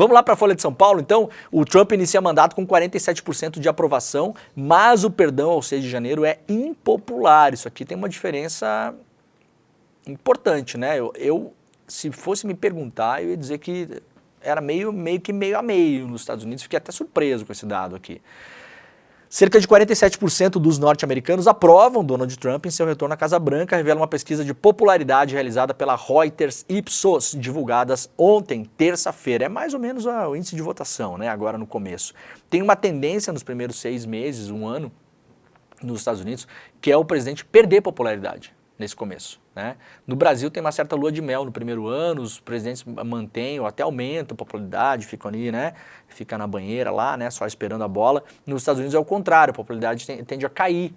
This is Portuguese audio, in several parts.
Vamos lá para a Folha de São Paulo, então. O Trump inicia mandato com 47% de aprovação, mas o perdão ao 6 de janeiro é impopular. Isso aqui tem uma diferença importante, né? Se fosse me perguntar, eu ia dizer que era meio a meio nos Estados Unidos. Fiquei até surpreso com esse dado aqui. Cerca de 47% dos norte-americanos aprovam Donald Trump em seu retorno à Casa Branca, revela uma pesquisa de popularidade realizada pela Reuters Ipsos, divulgadas ontem, terça-feira. É mais ou menos o índice de votação, né, agora no começo. Tem uma tendência nos primeiros 6 meses, um ano, nos Estados Unidos, que é o presidente perder popularidade nesse começo, né? No Brasil tem uma certa lua de mel no primeiro ano, os presidentes mantêm ou até aumentam a popularidade, ficam ali, né? Fica na banheira lá, né? Só esperando a bola. Nos Estados Unidos é o contrário, a popularidade tende a cair.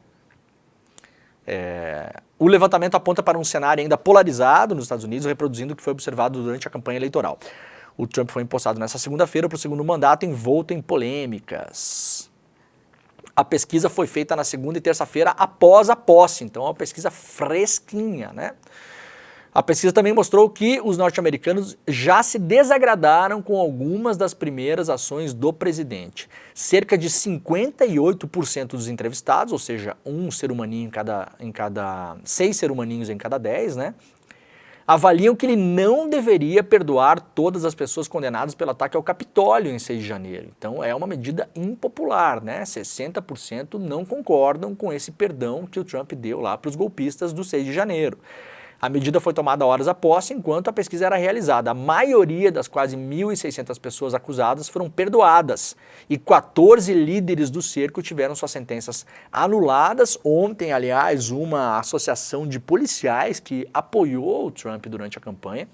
O levantamento aponta para um cenário ainda polarizado nos Estados Unidos, reproduzindo o que foi observado durante a campanha eleitoral. O Trump foi empossado nessa segunda-feira para o segundo mandato, envolto em polêmicas. A pesquisa foi feita na segunda e terça-feira após a posse, então é uma pesquisa fresquinha, né? A pesquisa também mostrou que os norte-americanos já se desagradaram com algumas das primeiras ações do presidente. Cerca de 58% dos entrevistados, ou seja, um ser humaninho seis ser humaninhos em cada 10, né? Avaliam que ele não deveria perdoar todas as pessoas condenadas pelo ataque ao Capitólio em 6 de janeiro. Então é uma medida impopular, né? 60% não concordam com esse perdão que o Trump deu lá para os golpistas do 6 de janeiro. A medida foi tomada horas após, enquanto a pesquisa era realizada. A maioria das quase 1.600 pessoas acusadas foram perdoadas e 14 líderes do cerco tiveram suas sentenças anuladas. Ontem, aliás, uma associação de policiais que apoiou o Trump durante a campanha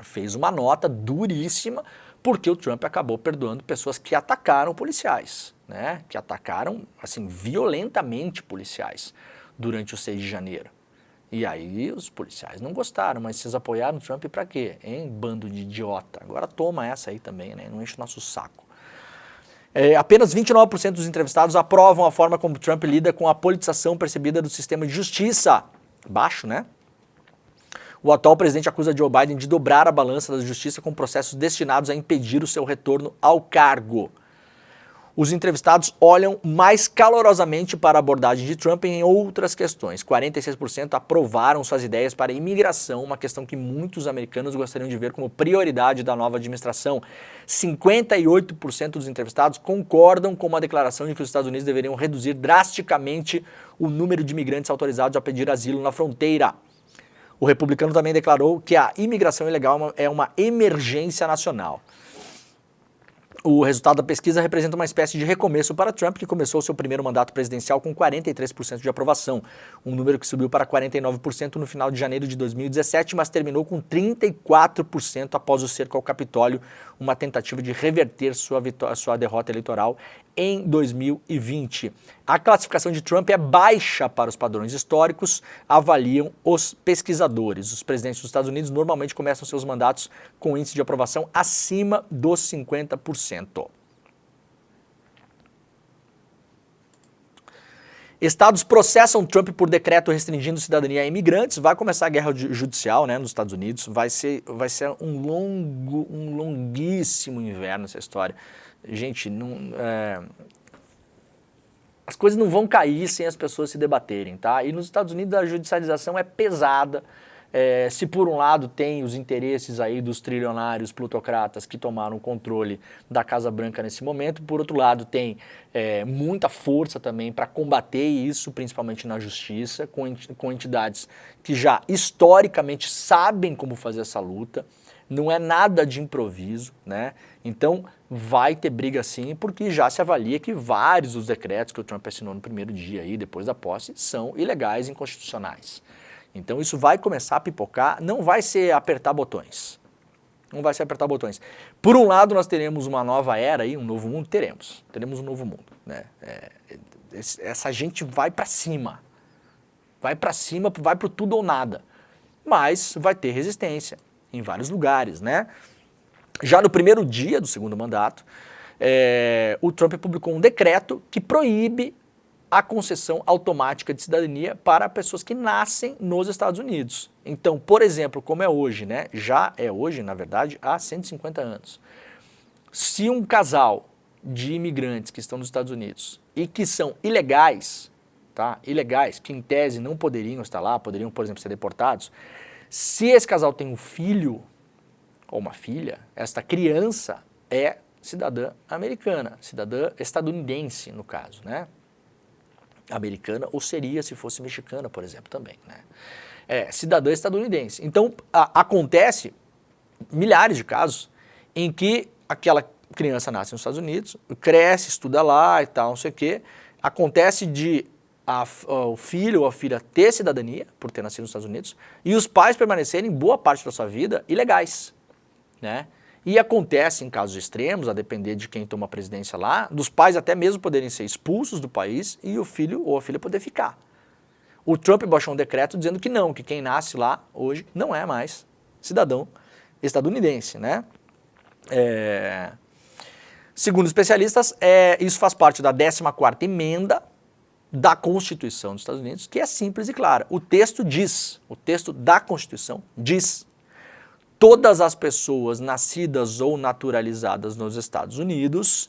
fez uma nota duríssima porque o Trump acabou perdoando pessoas que atacaram policiais, né? Que atacaram, assim, violentamente policiais durante o 6 de janeiro. E aí os policiais não gostaram, mas vocês apoiaram o Trump pra quê? Hein? Bando de idiota. Agora toma essa aí também, né? Não enche o nosso saco. Apenas 29% dos entrevistados aprovam a forma como Trump lida com a politização percebida do sistema de justiça. Baixo, né? O atual presidente acusa Joe Biden de dobrar a balança da justiça com processos destinados a impedir o seu retorno ao cargo. Os entrevistados olham mais calorosamente para a abordagem de Trump em outras questões. 46% aprovaram suas ideias para a imigração, uma questão que muitos americanos gostariam de ver como prioridade da nova administração. 58% dos entrevistados concordam com uma declaração de que os Estados Unidos deveriam reduzir drasticamente o número de imigrantes autorizados a pedir asilo na fronteira. O republicano também declarou que a imigração ilegal é uma emergência nacional. O resultado da pesquisa representa uma espécie de recomeço para Trump, que começou seu primeiro mandato presidencial com 43% de aprovação, um número que subiu para 49% no final de janeiro de 2017, mas terminou com 34% após o cerco ao Capitólio, uma tentativa de reverter sua derrota eleitoral em 2020. A classificação de Trump é baixa para os padrões históricos, avaliam os pesquisadores. Os presidentes dos Estados Unidos normalmente começam seus mandatos com índice de aprovação acima dos 50%. Estados processam Trump por decreto restringindo cidadania a imigrantes. Vai começar a guerra judicial, né, nos Estados Unidos. Vai ser um longuíssimo inverno essa história. Gente, as coisas não vão cair sem as pessoas se debaterem, tá? E nos Estados Unidos a judicialização é pesada. Se por um lado tem os interesses aí dos trilionários plutocratas que tomaram o controle da Casa Branca nesse momento, por outro lado tem muita força também para combater isso, principalmente na justiça, com entidades que já historicamente sabem como fazer essa luta. Não é nada de improviso, né? Então vai ter briga sim, porque já se avalia que vários dos decretos que o Trump assinou no primeiro dia aí, depois da posse, são ilegais e inconstitucionais. Então isso vai começar a pipocar, não vai ser apertar botões. Não vai ser apertar botões. Por um lado nós teremos uma nova era aí, um novo mundo, teremos um novo mundo, né? Essa gente vai para cima, vai pro tudo ou nada, mas vai ter resistência em vários lugares, né? Já no primeiro dia do segundo mandato, o Trump publicou um decreto que proíbe a concessão automática de cidadania para pessoas que nascem nos Estados Unidos. Então, por exemplo, como é hoje, né? Já é hoje, na verdade, há 150 anos. Se um casal de imigrantes que estão nos Estados Unidos e que são ilegais, tá? Ilegais, que em tese não poderiam estar lá, poderiam, por exemplo, ser deportados, se esse casal tem um filho ou uma filha, esta criança é cidadã americana, cidadã estadunidense, no caso, né? Americana, ou seria se fosse mexicana, por exemplo, também, né? Cidadã estadunidense. Então, acontece milhares de casos em que aquela criança nasce nos Estados Unidos, cresce, estuda lá e tal, não sei o quê, acontece de o filho ou a filha ter cidadania, por ter nascido nos Estados Unidos, e os pais permanecerem boa parte da sua vida ilegais, né? E acontece em casos extremos, a depender de quem toma a presidência lá, dos pais até mesmo poderem ser expulsos do país e o filho ou a filha poder ficar. O Trump baixou um decreto dizendo que não, que quem nasce lá hoje não é mais cidadão estadunidense, né? Segundo especialistas, isso faz parte da 14ª emenda da Constituição dos Estados Unidos, que é simples e clara. O texto da Constituição diz: todas as pessoas nascidas ou naturalizadas nos Estados Unidos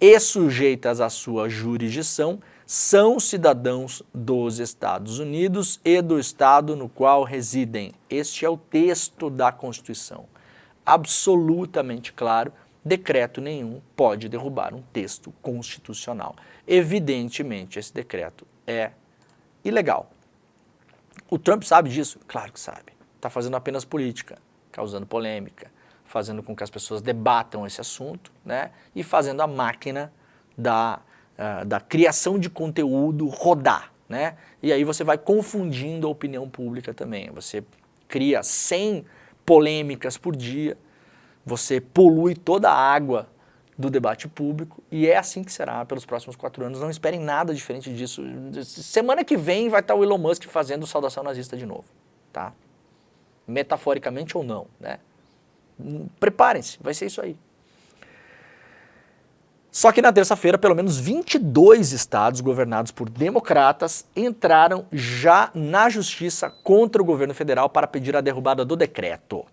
e sujeitas à sua jurisdição são cidadãos dos Estados Unidos e do estado no qual residem. Este é o texto da Constituição. Absolutamente claro, decreto nenhum pode derrubar um texto constitucional. Evidentemente, esse decreto é ilegal. O Trump sabe disso? Claro que sabe. Está fazendo apenas política, causando polêmica, fazendo com que as pessoas debatam esse assunto, né? E fazendo a máquina da criação de conteúdo rodar, né? E aí você vai confundindo a opinião pública também. Você cria 100 polêmicas por dia, você polui toda a água do debate público e é assim que será pelos próximos 4 anos. Não esperem nada diferente disso. Semana que vem vai estar o Elon Musk fazendo saudação nazista de novo, tá? Metaforicamente ou não, né? Preparem-se, vai ser isso aí. Só que na terça-feira, pelo menos 22 estados governados por democratas entraram já na justiça contra o governo federal para pedir a derrubada do decreto.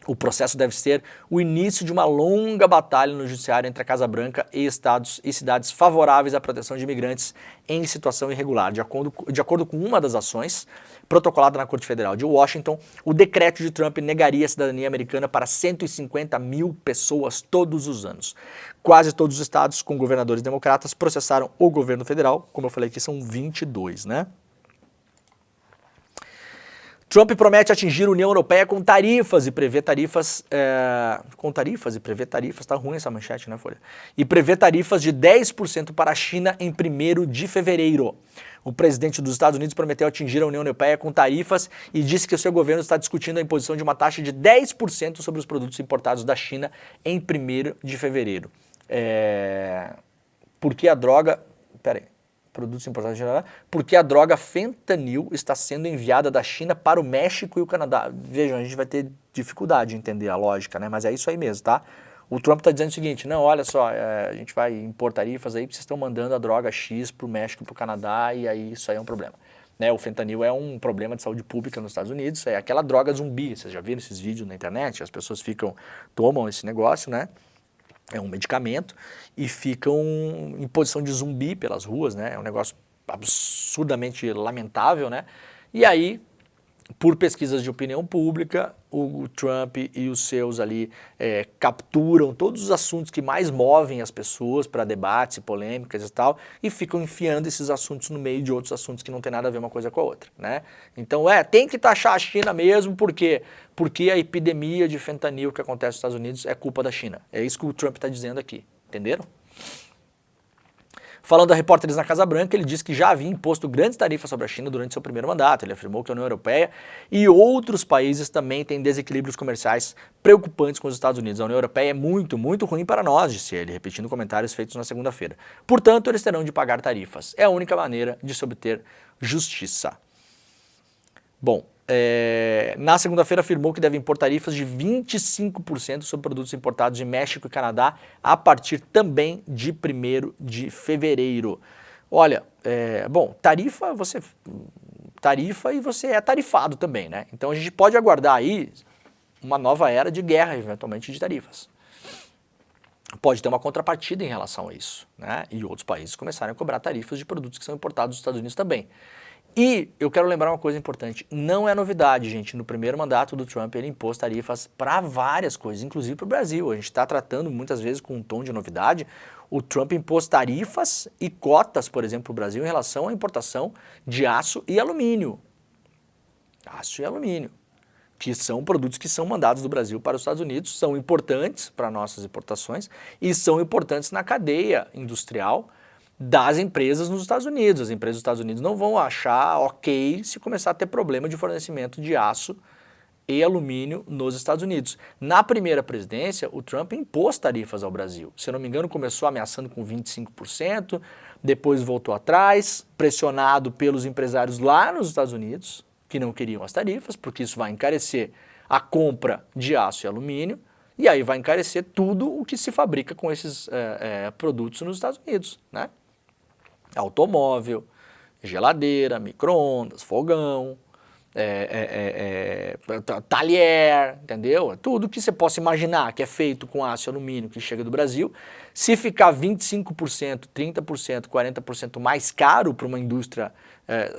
O processo deve ser o início de uma longa batalha no judiciário entre a Casa Branca e estados e cidades favoráveis à proteção de imigrantes em situação irregular. De acordo com uma das ações protocolada na Corte Federal de Washington, o decreto de Trump negaria a cidadania americana para 150 mil pessoas todos os anos. Quase todos os estados com governadores democratas processaram o governo federal, como eu falei aqui, são 22, né? Trump promete atingir a União Europeia com tarifas e prevê tarifas... tá ruim essa manchete, né, Folha? E prevê tarifas de 10% para a China em 1º de fevereiro. O presidente dos Estados Unidos prometeu atingir a União Europeia com tarifas e disse que o seu governo está discutindo a imposição de uma taxa de 10% sobre os produtos importados da China em 1º de fevereiro. Porque a droga... Peraí. Produtos importados de China, porque a droga fentanil está sendo enviada da China para o México e o Canadá. Vejam, a gente vai ter dificuldade de entender a lógica, né? Mas é isso aí mesmo, tá? O Trump está dizendo o seguinte: não, olha só, a gente vai impor tarifas aí porque vocês estão mandando a droga X para o México e para o Canadá e aí isso aí é um problema. Né? O fentanil é um problema de saúde pública nos Estados Unidos, é aquela droga zumbi. Vocês já viram esses vídeos na internet? As pessoas tomam esse negócio, né? É um medicamento e ficam em posição de zumbi pelas ruas, né? É um negócio absurdamente lamentável, né? E aí, por pesquisas de opinião pública, o Trump e os seus ali capturam todos os assuntos que mais movem as pessoas para debates e polêmicas e tal, e ficam enfiando esses assuntos no meio de outros assuntos que não tem nada a ver uma coisa com a outra, né? Então, tem que taxar a China mesmo, porque a epidemia de fentanil que acontece nos Estados Unidos é culpa da China. É isso que o Trump está dizendo aqui, entenderam? Falando a repórteres na Casa Branca, ele disse que já havia imposto grandes tarifas sobre a China durante seu primeiro mandato. Ele afirmou que a União Europeia e outros países também têm desequilíbrios comerciais preocupantes com os Estados Unidos. A União Europeia é muito, muito ruim para nós, disse ele, repetindo comentários feitos na segunda-feira. Portanto, eles terão de pagar tarifas. É a única maneira de se obter justiça. Bom, na segunda-feira afirmou que deve impor tarifas de 25% sobre produtos importados de México e Canadá a partir também de 1º de fevereiro. Olha, bom, tarifa e você é tarifado também, né? Então a gente pode aguardar aí uma nova era de guerra, eventualmente, de tarifas. pode ter uma contrapartida em relação a isso, né? E outros países começarem a cobrar tarifas de produtos que são importados dos Estados Unidos também. E eu quero lembrar uma coisa importante, não é novidade, gente, no primeiro mandato do Trump ele impôs tarifas para várias coisas, inclusive para o Brasil. A gente está tratando muitas vezes com um tom de novidade. O Trump impôs tarifas e cotas, por exemplo, para o Brasil em relação à importação de aço e alumínio. Aço e alumínio, que são produtos que são mandados do Brasil para os Estados Unidos, são importantes para nossas importações e são importantes na cadeia industrial das empresas nos Estados Unidos. As empresas dos Estados Unidos não vão achar ok se começar a ter problema de fornecimento de aço e alumínio nos Estados Unidos. Na primeira presidência, o Trump impôs tarifas ao Brasil. Se eu não me engano, começou ameaçando com 25%, depois voltou atrás, pressionado pelos empresários lá nos Estados Unidos, que não queriam as tarifas, porque isso vai encarecer a compra de aço e alumínio, e aí vai encarecer tudo o que se fabrica com esses produtos nos Estados Unidos, né? Automóvel, geladeira, micro-ondas, fogão, talher, entendeu? Tudo que você possa imaginar que é feito com aço e alumínio que chega do Brasil, se ficar 25%, 30%, 40% mais caro para uma indústria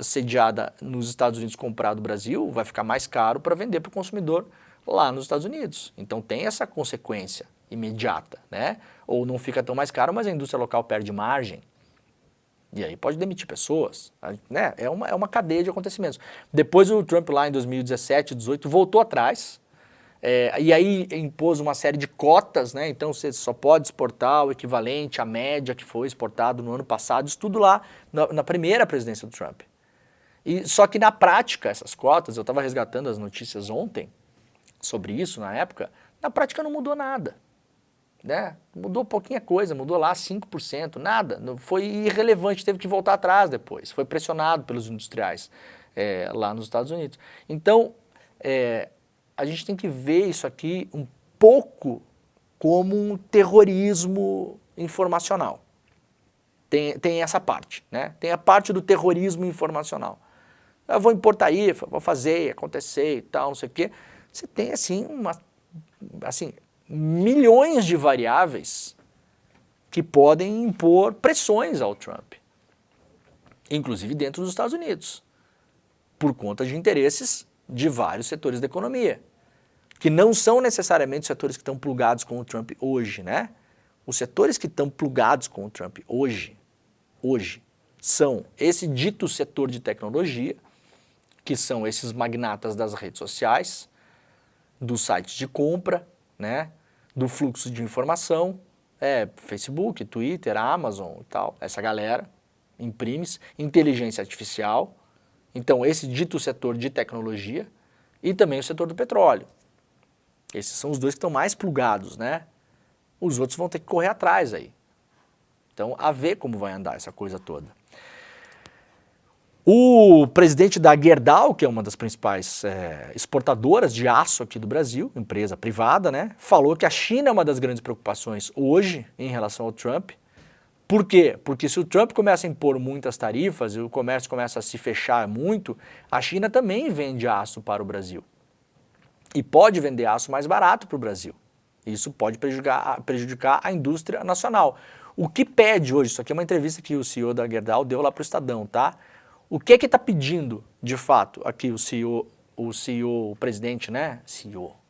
sediada nos Estados Unidos comprar do Brasil, vai ficar mais caro para vender para o consumidor lá nos Estados Unidos. Então tem essa consequência imediata, né? Ou não fica tão mais caro, mas a indústria local perde margem. E aí pode demitir pessoas, né? É uma cadeia de acontecimentos. Depois o Trump lá em 2017, 2018, voltou atrás, e aí impôs uma série de cotas, né? Então você só pode exportar o equivalente à média que foi exportado no ano passado, isso tudo lá na primeira presidência do Trump. E, só que na prática, essas cotas, eu estava resgatando as notícias ontem sobre isso na época, na prática não mudou nada. Né? Mudou pouquinha coisa, mudou lá 5%, nada, foi irrelevante, teve que voltar atrás depois, foi pressionado pelos industriais lá nos Estados Unidos. Então, a gente tem que ver isso aqui um pouco como um terrorismo informacional. Tem essa parte, né? Tem a parte do terrorismo informacional. Eu vou impor tarifa, vou fazer, acontecer e tal, não sei o quê. Você tem, assim, milhões de variáveis que podem impor pressões ao Trump, inclusive dentro dos Estados Unidos, por conta de interesses de vários setores da economia, que não são necessariamente os setores que estão plugados com o Trump hoje, né? Os setores que estão plugados com o Trump hoje são esse dito setor de tecnologia, que são esses magnatas das redes sociais, dos sites de compra, né? Do fluxo de informação, Facebook, Twitter, Amazon e tal, essa galera, imprime-se, inteligência artificial, então esse dito setor de tecnologia e também o setor do petróleo. Esses são os dois que estão mais plugados, né? Os outros vão ter que correr atrás aí. Então, a ver como vai andar essa coisa toda. O presidente da Gerdau, que é uma das principais exportadoras de aço aqui do Brasil, empresa privada, né, falou que a China é uma das grandes preocupações hoje em relação ao Trump. Por quê? Porque se o Trump começa a impor muitas tarifas e o comércio começa a se fechar muito, a China também vende aço para o Brasil. E pode vender aço mais barato para o Brasil. Isso pode prejudicar a indústria nacional. O que pede hoje, isso aqui é uma entrevista que o CEO da Gerdau deu lá para o Estadão, tá? O que está pedindo, de fato, aqui o presidente, né?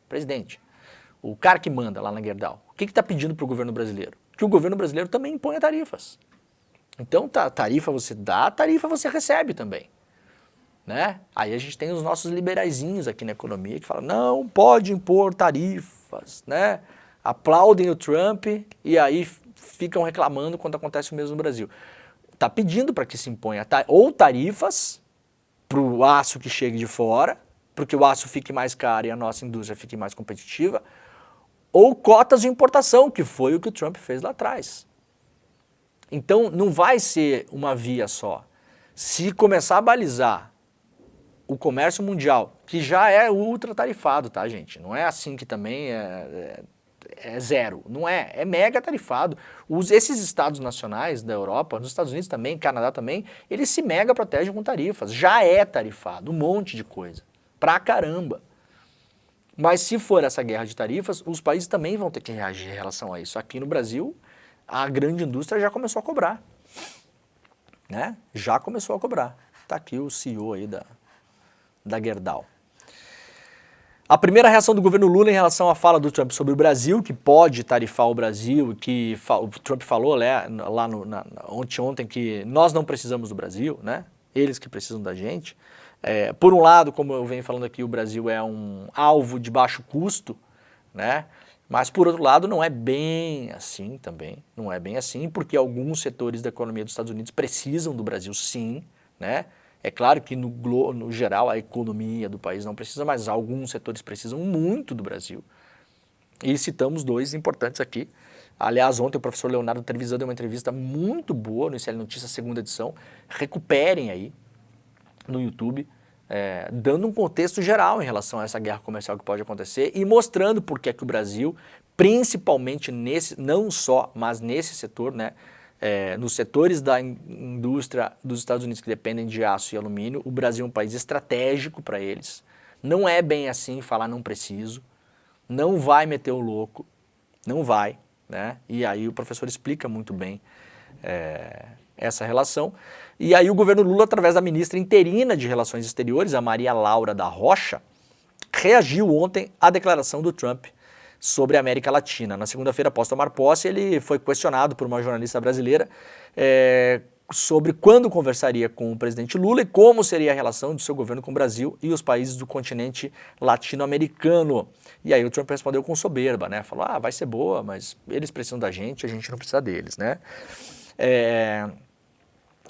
Presidente, o cara que manda lá na Gerdau. O que está pedindo para o governo brasileiro? Que o governo brasileiro também imponha tarifas. Então, tarifa você dá, tarifa você recebe também. Né? Aí a gente tem os nossos liberaizinhos aqui na economia que falam, não pode impor tarifas, né? Aplaudem o Trump e aí ficam reclamando quando acontece o mesmo no Brasil. Está pedindo para que se imponha ou tarifas para o aço que chegue de fora, para que o aço fique mais caro e a nossa indústria fique mais competitiva, ou cotas de importação, que foi o que o Trump fez lá atrás. Então não vai ser uma via só. Se começar a balizar o comércio mundial, que já é ultra tarifado, tá, gente? Não é assim que também é zero, não é mega tarifado. Esses estados nacionais da Europa, nos Estados Unidos também, Canadá também, eles se mega protegem com tarifas, já é tarifado, um monte de coisa, pra caramba. Mas se for essa guerra de tarifas, os países também vão ter que reagir em relação a isso. Aqui no Brasil, a grande indústria já começou a cobrar, né? Já começou a cobrar. Está aqui o CEO aí da Gerdau. A primeira reação do governo Lula em relação à fala do Trump sobre o Brasil, que pode tarifar o Brasil, que o Trump falou lá ontem que nós não precisamos do Brasil, né? Eles que precisam da gente. Por um lado, como eu venho falando aqui, o Brasil é um alvo de baixo custo, né? Mas por outro lado não é bem assim também, não é bem assim, porque alguns setores da economia dos Estados Unidos precisam do Brasil sim, né? É claro que no geral a economia do país não precisa, mas alguns setores precisam muito do Brasil. E citamos dois importantes aqui. Aliás, ontem o professor Leonardo Trevisan deu uma entrevista muito boa no ICL Notícias, segunda edição. Recuperem aí no YouTube, dando um contexto geral em relação a essa guerra comercial que pode acontecer e mostrando por que é que o Brasil, principalmente nesse, não só, mas nesse setor, né? Nos setores da indústria dos Estados Unidos que dependem de aço e alumínio, o Brasil é um país estratégico para eles. Não é bem assim falar não preciso, não vai meter o louco, não vai, né? E aí o professor explica muito bem essa relação. E aí o governo Lula, através da ministra interina de Relações Exteriores, a Maria Laura da Rocha, reagiu ontem à declaração do Trump sobre a América Latina. Na segunda-feira, após tomar posse, ele foi questionado por uma jornalista brasileira sobre quando conversaria com o presidente Lula e como seria a relação do seu governo com o Brasil e os países do continente latino-americano. E aí o Trump respondeu com soberba, né? Falou, vai ser boa, mas eles precisam da gente, a gente não precisa deles, né?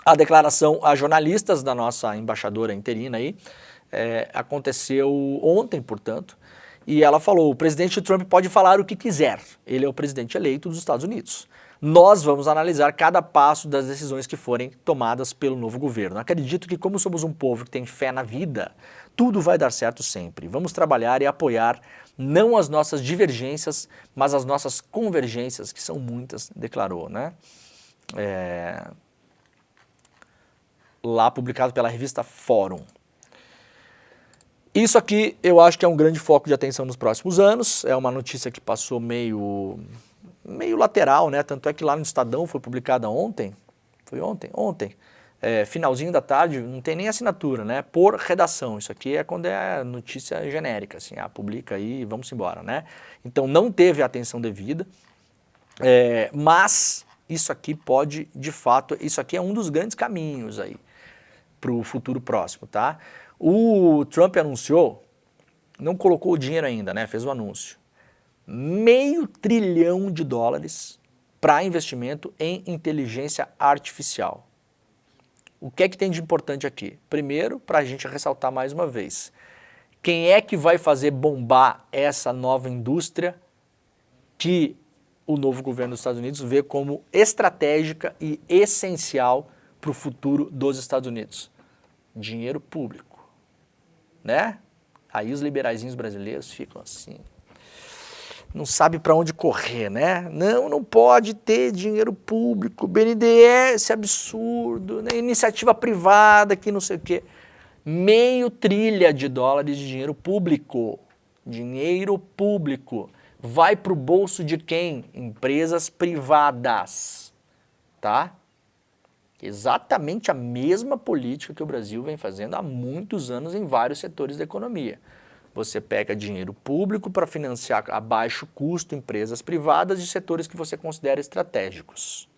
A declaração a jornalistas da nossa embaixadora interina aí aconteceu ontem, portanto, e ela falou, o presidente Trump pode falar o que quiser, ele é o presidente eleito dos Estados Unidos. Nós vamos analisar cada passo das decisões que forem tomadas pelo novo governo. Acredito que como somos um povo que tem fé na vida, tudo vai dar certo sempre. Vamos trabalhar e apoiar não as nossas divergências, mas as nossas convergências, que são muitas, declarou, né? Lá publicado pela revista Fórum. Isso aqui eu acho que é um grande foco de atenção nos próximos anos, é uma notícia que passou meio lateral, né? Tanto é que lá no Estadão foi publicada ontem, ontem, finalzinho da tarde, não tem nem assinatura, né? Por redação, isso aqui é quando é notícia genérica, assim, publica aí e vamos embora, né? Então não teve a atenção devida, mas isso aqui pode, de fato, isso aqui é um dos grandes caminhos aí para o futuro próximo, tá? O Trump anunciou, não colocou o dinheiro ainda, né? Fez o anúncio. $500 bilhão para investimento em inteligência artificial. O que é que tem de importante aqui? Primeiro, para a gente ressaltar mais uma vez, quem é que vai fazer bombar essa nova indústria que o novo governo dos Estados Unidos vê como estratégica e essencial para o futuro dos Estados Unidos? Dinheiro público, né? Aí os liberaizinhos brasileiros ficam assim, não sabe para onde correr, né? Não pode ter dinheiro público, BNDES, absurdo, né? Iniciativa privada, que não sei o quê. $500 bilhão de dinheiro público. Dinheiro público. Vai para o bolso de quem? Empresas privadas, tá? Exatamente a mesma política que o Brasil vem fazendo há muitos anos em vários setores da economia. Você pega dinheiro público para financiar a baixo custo empresas privadas de setores que você considera estratégicos.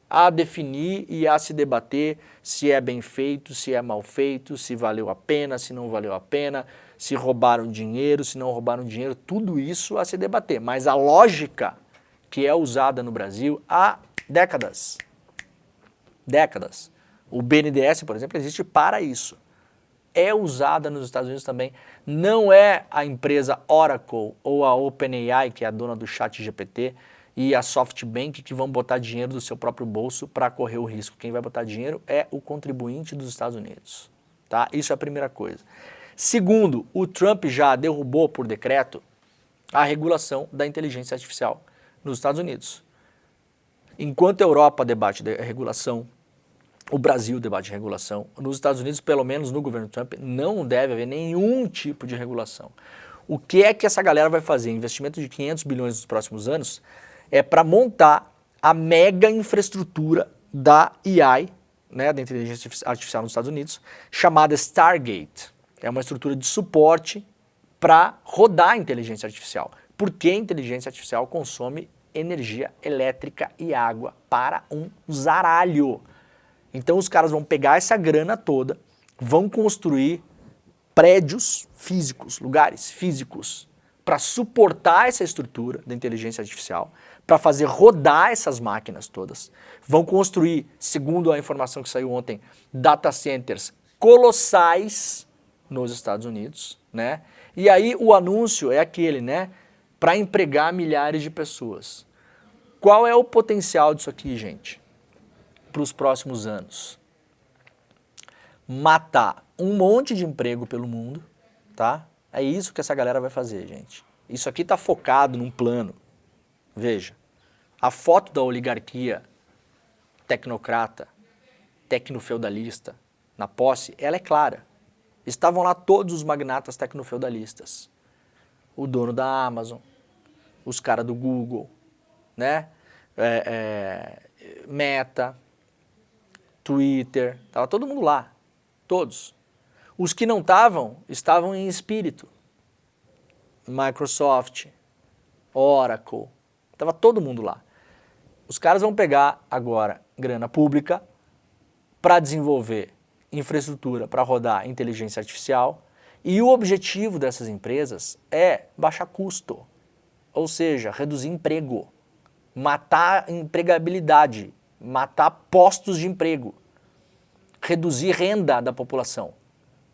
A definir e a se debater se é bem feito, se é mal feito, se valeu a pena, se não valeu a pena, se roubaram dinheiro, se não roubaram dinheiro, tudo isso a se debater. Mas a lógica que é usada no Brasil há décadas. O BNDES, por exemplo, existe para isso. É usada nos Estados Unidos também. Não é a empresa Oracle ou a OpenAI, que é a dona do ChatGPT, e a SoftBank que vão botar dinheiro do seu próprio bolso para correr o risco. Quem vai botar dinheiro é o contribuinte dos Estados Unidos. Tá? Isso é a primeira coisa. Segundo, o Trump já derrubou por decreto a regulação da inteligência artificial nos Estados Unidos. Enquanto a Europa debate a regulação, o Brasil debate regulação, nos Estados Unidos, pelo menos no governo Trump, não deve haver nenhum tipo de regulação. O que é que essa galera vai fazer? Investimento de 500 bilhões nos próximos anos é para montar a mega infraestrutura da AI, né, da inteligência artificial nos Estados Unidos, chamada Stargate. É uma estrutura de suporte para rodar a inteligência artificial. Porque a inteligência artificial consome energia elétrica e água para um zaralho. Então os caras vão pegar essa grana toda, vão construir prédios físicos, lugares físicos, para suportar essa estrutura da inteligência artificial, para fazer rodar essas máquinas todas. Vão construir, segundo a informação que saiu ontem, data centers colossais nos Estados Unidos, né? E aí o anúncio é aquele, né? Para empregar milhares de pessoas. Qual é o potencial disso aqui, gente? Para os próximos anos? Matar um monte de emprego pelo mundo, tá? É isso que essa galera vai fazer, gente. Isso aqui está focado num plano. Veja, a foto da oligarquia tecnocrata, tecnofeudalista, na posse, ela é clara. Estavam lá todos os magnatas tecnofeudalistas. O dono da Amazon, os caras do Google, né? Meta, Twitter, estava todo mundo lá, todos. Os que não estavam em espírito. Microsoft, Oracle, estava todo mundo lá. Os caras vão pegar agora grana pública para desenvolver infraestrutura para rodar inteligência artificial e o objetivo dessas empresas é baixar custo, ou seja, reduzir emprego, matar empregabilidade, matar postos de emprego, reduzir renda da população,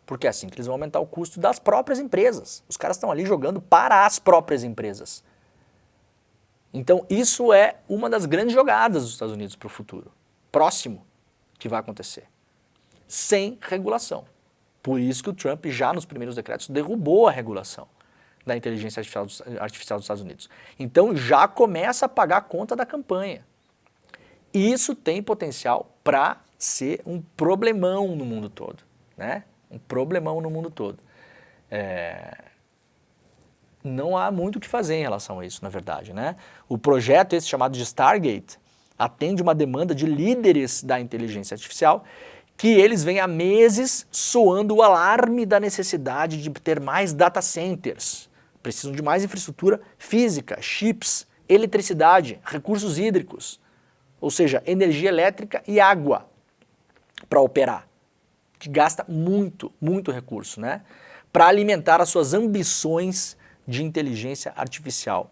porque é assim que eles vão aumentar o custo das próprias empresas. Os caras estão ali jogando para as próprias empresas. Então isso é uma das grandes jogadas dos Estados Unidos para o futuro, próximo, que vai acontecer. Sem regulação. Por isso que o Trump já nos primeiros decretos derrubou a regulação da inteligência artificial dos Estados Unidos. Então já começa a pagar a conta da campanha. Isso tem potencial para ser um problemão no mundo todo, né? Um problemão no mundo todo. Não há muito o que fazer em relação a isso, na verdade, né? O projeto esse chamado de Stargate atende uma demanda de líderes da inteligência artificial que eles vêm há meses soando o alarme da necessidade de ter mais data centers. Precisam de mais infraestrutura física, chips, eletricidade, recursos hídricos, ou seja, energia elétrica e água para operar, que gasta muito, muito recurso, né? Para alimentar as suas ambições de inteligência artificial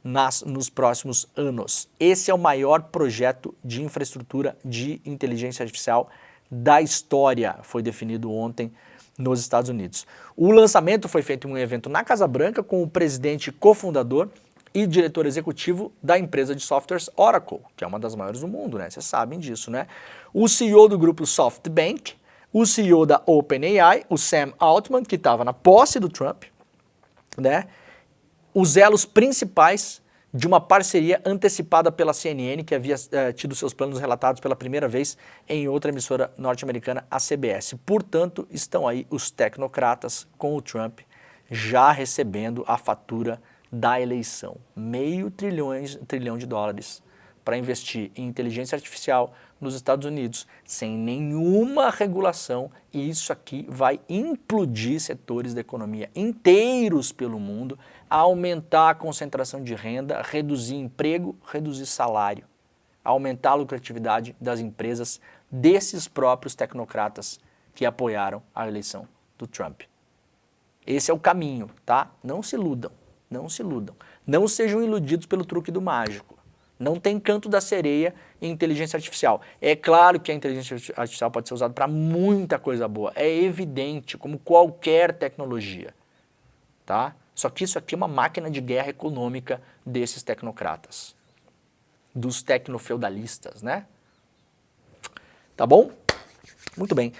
nos próximos anos. Esse é o maior projeto de infraestrutura de inteligência artificial da história, foi definido ontem nos Estados Unidos. O lançamento foi feito em um evento na Casa Branca com o presidente cofundador e diretor executivo da empresa de softwares Oracle, que é uma das maiores do mundo, né? Vocês sabem disso, né? O CEO do grupo SoftBank, o CEO da OpenAI, o Sam Altman, que estava na posse do Trump, né? Os elos principais de uma parceria antecipada pela CNN, que havia tido seus planos relatados pela primeira vez em outra emissora norte-americana, a CBS. Portanto, estão aí os tecnocratas com o Trump já recebendo a fatura da eleição. $500 bilhões para investir em inteligência artificial nos Estados Unidos, sem nenhuma regulação, e isso aqui vai implodir setores da economia inteiros pelo mundo, aumentar a concentração de renda, reduzir emprego, reduzir salário, aumentar a lucratividade das empresas desses próprios tecnocratas que apoiaram a eleição do Trump. Esse é o caminho, tá? Não se iludam, não se iludam. Não sejam iludidos pelo truque do mágico. Não tem canto da sereia em inteligência artificial. É claro que a inteligência artificial pode ser usada para muita coisa boa. É evidente, como qualquer tecnologia, tá? Só que isso aqui é uma máquina de guerra econômica desses tecnocratas, dos tecnofeudalistas, né? Tá bom? Muito bem.